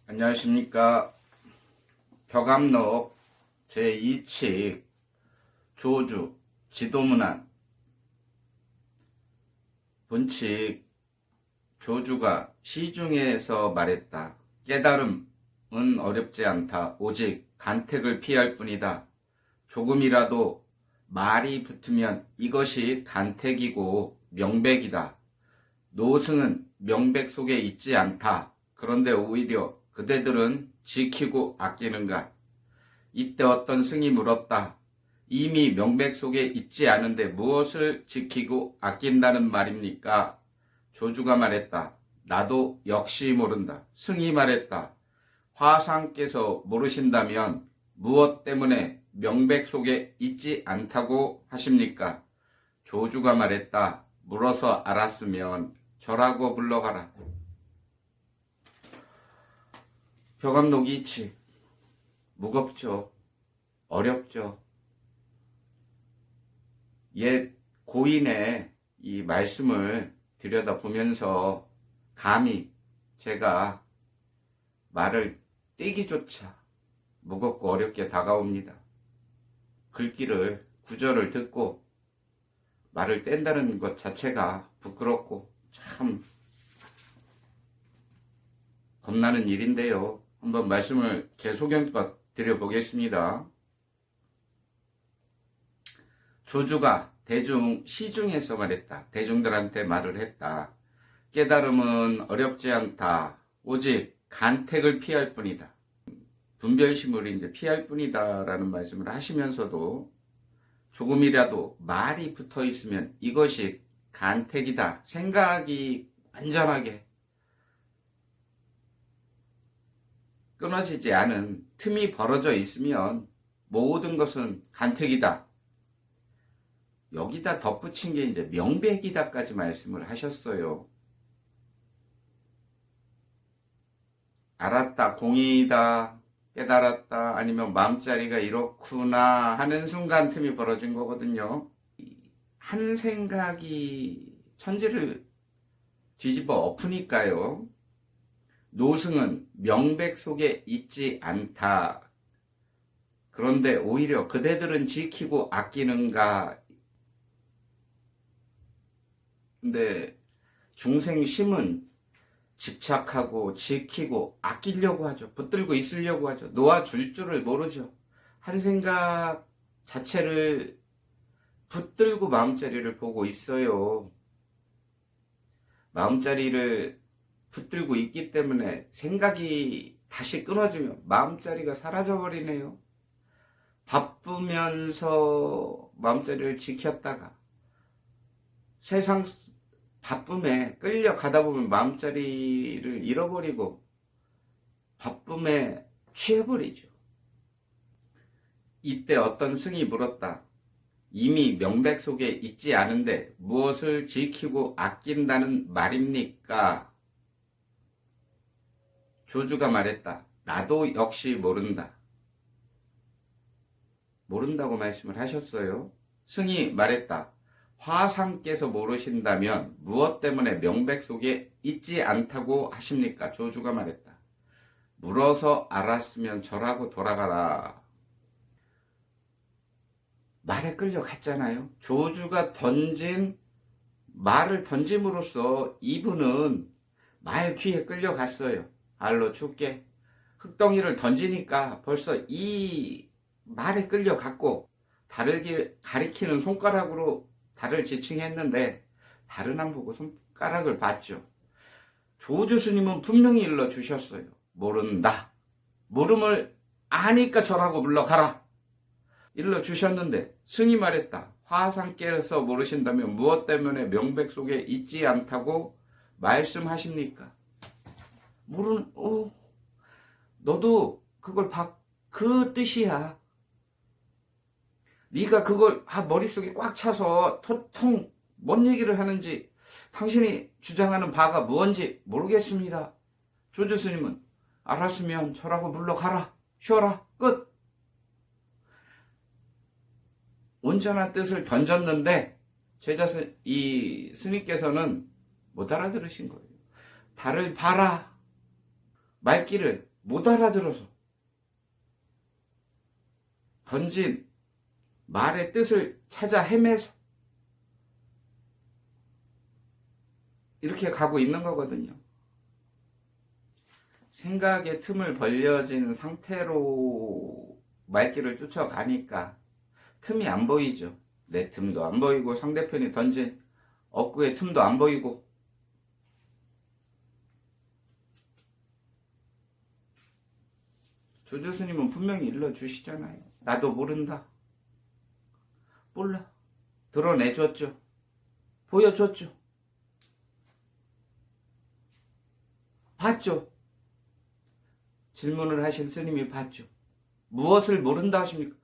안녕하십니까. 벽암록 제2칙 조주 지도문안 본칙 조주가 시중에서 말했다. 깨달음은 어렵지 않다. 오직 간택을 피할 뿐이다. 조금이라도 말이 붙으면 이것이 간택이고 명백이다. 노승은 명백 속에 있지 않다. 그런데 오히려 그대들은 지키고 아끼는가? 이때 어떤 승이 물었다. 이미 명백 속에 있지 않은데 무엇을 지키고 아낀다는 말입니까? 조주가 말했다. 나도 역시 모른다. 승이 말했다. 화상께서 모르신다면 무엇 때문에 명백 속에 있지 않다고 하십니까? 조주가 말했다. 물어서 알았으면 저라고 불러가라. 벽암록 2칙 무겁죠. 어렵죠. 옛 고인의 이 말씀을 들여다보면서 감히 제가 말을 떼기조차 무겁고 어렵게 다가옵니다. 글귀를 구절을 듣고 말을 뗀다는 것 자체가 부끄럽고 참 겁나는 일인데요. 한번 말씀을 계속해서 드려보겠습니다. 조주가 시중에서 말했다. 대중들한테 말을 했다. 깨달음은 어렵지 않다. 오직 간택을 피할 뿐이다. 분별심을 이제 피할 뿐이다 라는 말씀을 하시면서도 조금이라도 말이 붙어 있으면 이것이 간택이다. 생각이 완전하게 끊어지지 않은 틈이 벌어져 있으면 모든 것은 간택이다. 여기다 덧붙인 게 이제 명백이다까지 말씀을 하셨어요. 알았다, 공이다, 깨달았다, 아니면 마음자리가 이렇구나 하는 순간 틈이 벌어진 거거든요. 한 생각이 천지를 뒤집어 엎으니까요. 노승은 명백 속에 있지 않다. 그런데 오히려 그대들은 지키고 아끼는가. 근데 중생심은 집착하고 지키고 아끼려고 하죠. 붙들고 있으려고 하죠. 놓아줄 줄을 모르죠. 한 생각 자체를 붙들고 마음자리를 보고 있어요. 마음자리를 붙들고 있기 때문에 생각이 다시 끊어지면 마음자리가 사라져버리네요. 바쁘면서 마음자리를 지켰다가 세상 바쁨에 끌려가다 보면 마음자리를 잃어버리고 바쁨에 취해버리죠. 이때 어떤 승이 물었다. 이미 명백 속에 있지 않은데 무엇을 지키고 아낀다는 말입니까? 조주가 말했다. 나도 역시 모른다. 모른다고 말씀을 하셨어요. 승이 말했다. 화상께서 모르신다면 무엇 때문에 명백 속에 있지 않다고 하십니까? 조주가 말했다. 물어서 알았으면 저라고 돌아가라. 말에 끌려갔잖아요. 조주가 말을 던짐으로써 이분은 말 귀에 끌려갔어요. 알로 죽게 흙덩이를 던지니까 벌써 이 말에 끌려갔고 달을 가리키는 손가락으로 달을 지칭했는데 달은 안 보고 손가락을 봤죠. 조주 스님은 분명히 일러주셨어요. 모른다. 모름을 아니까 저라고 물러가라. 일러주셨는데 승이 말했다. 화상께서 모르신다면 무엇 때문에 명백 속에 있지 않다고 말씀하십니까? 너도 그걸 그 뜻이야. 네가 그걸 머릿속에 꽉 차서 도통 뭔 얘기를 하는지 당신이 주장하는 바가 무언지 모르겠습니다. 조주 스님은 알았으면 저라고 물러가라. 쉬어라. 끝. 온전한 뜻을 던졌는데 이 스님께서는 못 알아들으신 거예요. 달을 봐라. 말귀를 못 알아들어서 던진 말의 뜻을 찾아 헤매서 이렇게 가고 있는 거거든요. 생각의 틈을 벌려진 상태로 말귀를 쫓아가니까 틈이 안 보이죠. 내 틈도 안 보이고 상대편이 던진 억구의 틈도 안 보이고. 조조스님은 분명히 일러주시잖아요. 나도 모른다. 몰라. 드러내줬죠. 보여줬죠. 봤죠. 질문을 하신 스님이 봤죠. 무엇을 모른다 하십니까?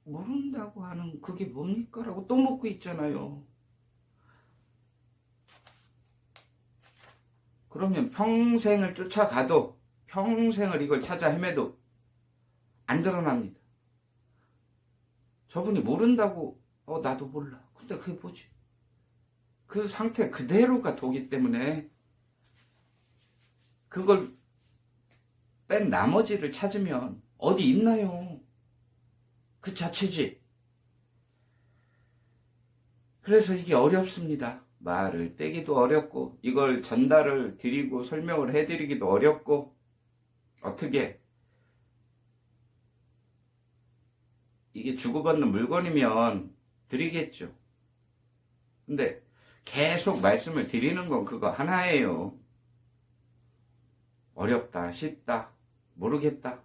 모른다고 하는 그게 뭡니까? 라고 또 묻고 있잖아요. 그러면 평생을 쫓아가도, 평생을 이걸 찾아 헤매도 안 드러납니다. 저분이 모른다고, 나도 몰라. 근데 그게 뭐지? 그 상태 그대로가 도기 때문에 그걸 뺀 나머지를 찾으면 어디 있나요? 그 자체지. 그래서 이게 어렵습니다. 말을 떼기도 어렵고 이걸 전달을 드리고 설명을 해드리기도 어렵고. 어떻게 이게 주고받는 물건이면 드리겠죠. 근데 계속 말씀을 드리는 건 그거 하나예요. 어렵다, 쉽다, 모르겠다.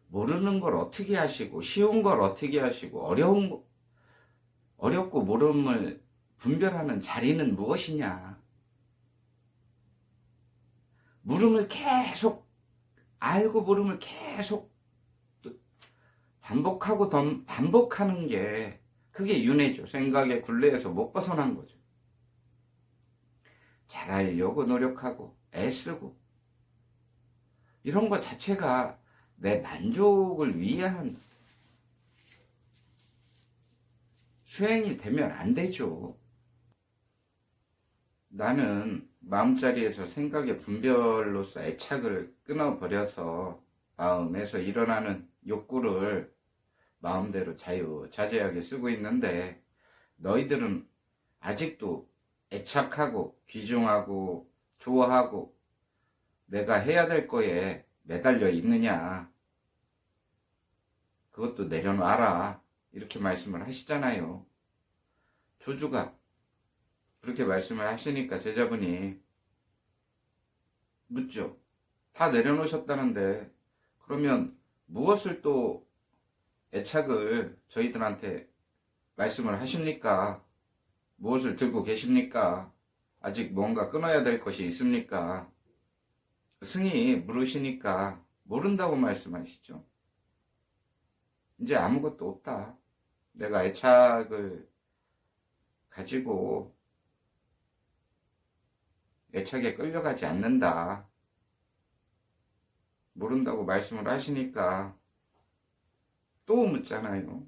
모르는 걸 어떻게 하시고 쉬운 걸 어떻게 하시고 어렵고 모름을 분별하는 자리는 무엇이냐. 물음을 계속 알고 모름을 계속 반복하고 반복하는 게 그게 윤회죠. 생각의 굴레에서 못 벗어난 거죠. 잘하려고 노력하고 애쓰고 이런 것 자체가 내 만족을 위한 수행이 되면 안 되죠. 나는 마음자리에서 생각의 분별로서 애착을 끊어버려서 마음에서 일어나는 욕구를 마음대로 자유자재하게 쓰고 있는데 너희들은 아직도 애착하고 귀중하고 좋아하고 내가 해야 될 거에 매달려 있느냐. 그것도 내려놔라. 이렇게 말씀을 하시잖아요. 조주가 그렇게 말씀을 하시니까 제자분이 묻죠. 다 내려놓으셨다는데 그러면 무엇을 또 애착을 저희들한테 말씀을 하십니까? 무엇을 들고 계십니까? 아직 뭔가 끊어야 될 것이 있습니까? 승이 물으시니까 모른다고 말씀하시죠. 이제 아무것도 없다. 내가 애착을 가지고 애착에 끌려가지 않는다. 모른다고 말씀을 하시니까 또 묻잖아요.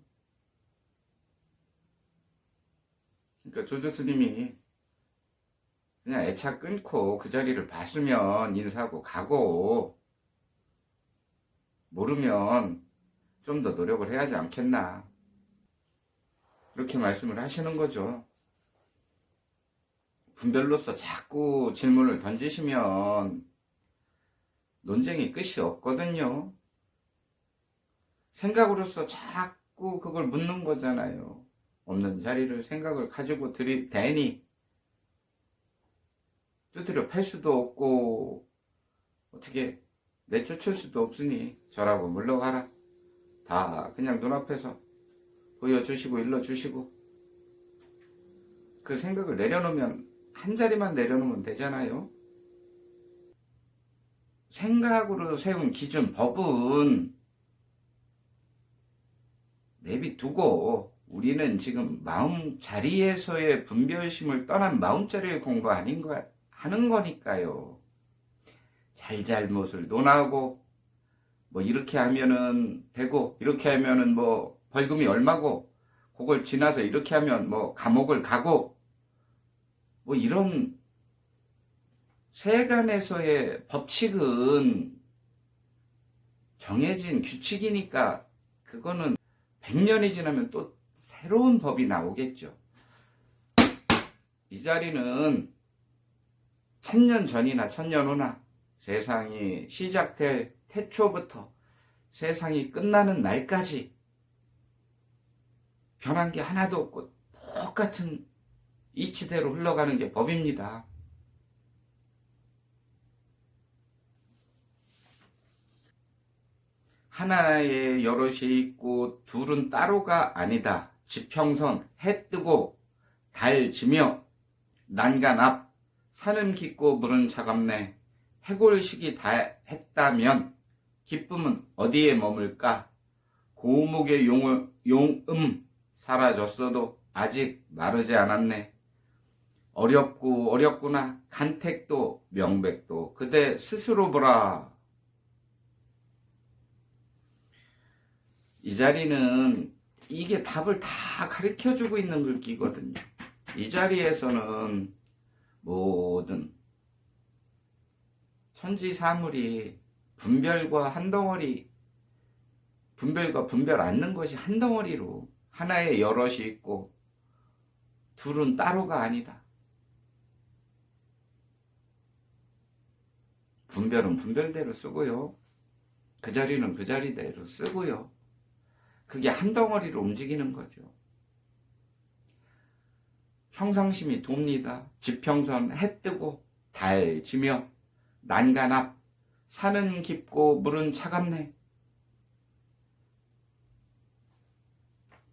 그러니까 조조스님이 그냥 애착 끊고 그 자리를 봤으면 인사하고 가고 모르면 좀 더 노력을 해야 하지 않겠나. 그렇게 말씀을 하시는 거죠. 분별로서 자꾸 질문을 던지시면 논쟁이 끝이 없거든요. 생각으로서 자꾸 그걸 묻는 거잖아요. 없는 자리를 생각을 가지고 들이대니 두드려 팰 수도 없고 어떻게 내쫓을 수도 없으니 저라고 물러가라. 다 그냥 눈앞에서 보여주시고 일러주시고 그 생각을 내려놓으면 한 자리만 내려놓으면 되잖아요. 생각으로 세운 기준 법은 내비두고 우리는 지금 마음 자리에서의 분별심을 떠난 마음 자리의 공부 하는 거니까요. 잘잘못을 논하고 뭐 이렇게 하면은 되고 이렇게 하면은 뭐 벌금이 얼마고 그걸 지나서 이렇게 하면 뭐 감옥을 가고 뭐 이런 세간에서의 법칙은 정해진 규칙이니까 그거는 100년이 지나면 또 새로운 법이 나오겠죠. 이 자리는 1000년 전이나 1000년 후나 세상이 시작될 태초부터 세상이 끝나는 날까지 변한 게 하나도 없고 똑같은 이치대로 흘러가는 게 법입니다. 하나에 여럿이 있고 둘은 따로가 아니다. 지평선 해 뜨고 달 지며 난간 앞 산은 깊고 물은 차갑네. 해골식이 다 했다면 기쁨은 어디에 머물까? 고목의 용음 사라졌어도 아직 마르지 않았네. 어렵고 어렵구나. 간택도 명백도 그대 스스로 보라. 이 자리는 이게 답을 다 가르쳐주고 있는 글귀거든요. 이 자리에서는 모든 천지사물이 분별과 한덩어리, 분별과 분별 않는 것이 한덩어리로 하나의 여럿이 있고 둘은 따로가 아니다. 분별은 분별대로 쓰고요. 그 자리는 그 자리대로 쓰고요. 그게 한덩어리로 움직이는 거죠. 평상심이 돕니다. 지평선 해 뜨고 달 지며 난간 앞 산은 깊고 물은 차갑네.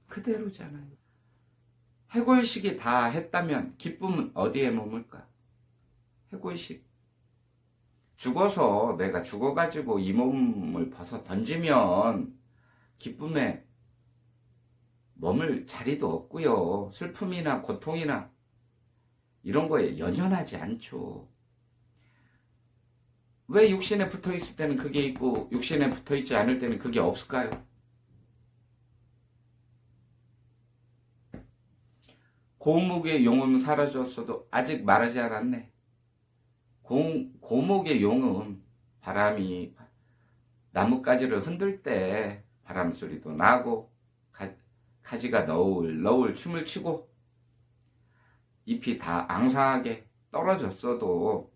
그대로잖아요. 해골식이 다 했다면 기쁨은 어디에 머물까? 해골식. 죽어서 내가 죽어가지고 이 몸을 벗어 던지면 기쁨에 머물 자리도 없고요. 슬픔이나 고통이나 이런 거에 연연하지 않죠. 왜 육신에 붙어 있을 때는 그게 있고 육신에 붙어 있지 않을 때는 그게 없을까요? 고목의 용음 사라졌어도 아직 마르지 않았네. 고목의 용음, 바람이 나뭇가지를 흔들 때 바람 소리도 나고 가지가 너울 춤을 추고 잎이 다 앙상하게 떨어졌어도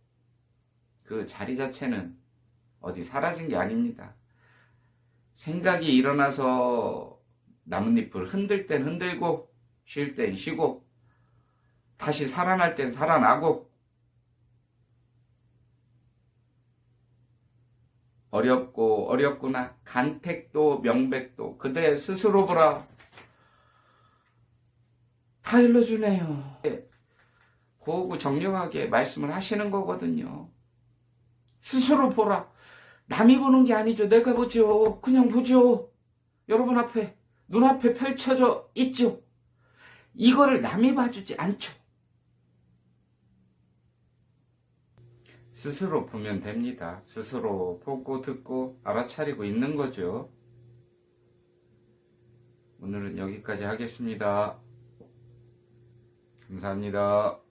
그 자리 자체는 어디 사라진 게 아닙니다. 생각이 일어나서 나뭇잎을 흔들 땐 흔들고 쉴 땐 쉬고 다시 살아날 땐 살아나고 어렵고 어렵구나. 간택도 명백도 그대 스스로 보라. 다 일러주네요. 고우고 정령하게 말씀을 하시는 거거든요. 스스로 보라. 남이 보는 게 아니죠. 내가 보죠. 그냥 보죠. 여러분 앞에 눈앞에 펼쳐져 있죠. 이거를 남이 봐주지 않죠. 스스로 보면 됩니다. 스스로 보고 듣고 알아차리고 있는 거죠. 오늘은 여기까지 하겠습니다. 감사합니다.